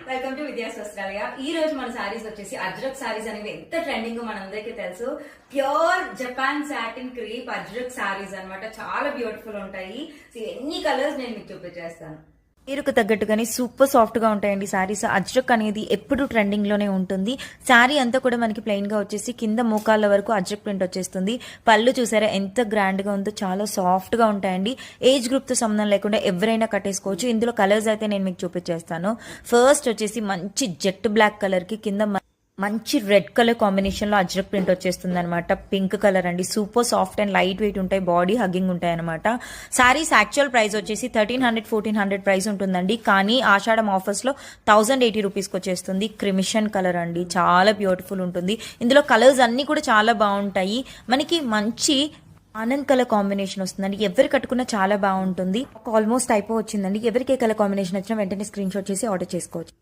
Welcome to Vidya's వస్త్రాలయ. ఈ రోజు మన సారీస్ వచ్చేసి అజ్రక్ సారీస్ అనేవి ఎంత ట్రెండింగ్ మనందరికీ తెలుసు. Pure Japan satin crepe ajrak saris అన్నమాట. చాలా బ్యూటిఫుల్ ఉంటాయి. ఎన్ని కలర్స్ నేను మీకు చూపించేస్తాను. చీరకు తగ్గట్టుగానే సూపర్ సాఫ్ట్ గా ఉంటాయండి సారీస్. అజ్రక్ అనేది ఎప్పుడు ట్రెండింగ్ లోనే ఉంటుంది. శారీ అంతా కూడా మనకి ప్లెయిన్ గా వచ్చేసి కింద మోకాళ్ళ వరకు అజ్రక్ ప్రింట్ వచ్చేస్తుంది. పళ్ళు చూసారా ఎంత గ్రాండ్ గా ఉందో, చాలా సాఫ్ట్ గా ఉంటాయండి. ఏజ్ గ్రూప్ తో సంబంధం లేకుండా ఎవరైనా కట్టేసుకోవచ్చు. ఇందులో కలర్స్ అయితే నేను మీకు చూపించేస్తాను. ఫస్ట్ వచ్చేసి మంచి జెట్ బ్లాక్ కలర్ కి కింద మంచి రెడ్ కలర్ కాంబినేషన్ లో అజ్రక్ ప్రింట్ వచ్చేస్తుంది అనమాట. పింక్ కలర్ అండి. Super soft and light weight ఉంటాయి, బాడీ హగ్గింగ్ ఉంటాయి అనమాట. సారీస్ యాక్చువల్ ప్రైస్ వచ్చేసి 1300-1400 ప్రైస్ ఉంటుందండి. కానీ ఆషాఢం ఆఫర్స్ లో 1080 రూపీస్కి వచ్చేస్తుంది. క్రిమిషన్ కలర్ అండి, చాలా బ్యూటిఫుల్ ఉంటుంది. ఇందులో కలర్స్ అన్ని కూడా చాలా బాగుంటాయి. మనకి మంచి ఆనంద్ కలర్ కాంబినేషన్ వస్తుందండి. ఎవరు కట్టుకున్నా చాలా బాగుంటుంది. ఆల్మోస్ట్ అయిపో వచ్చిందండి. ఎవరికి ఏ కలర్ కాంబినేషన్ వచ్చినా వెంటనే స్క్రీన్ షాట్ చేసి ఆర్డర్ చేసుకోవచ్చు.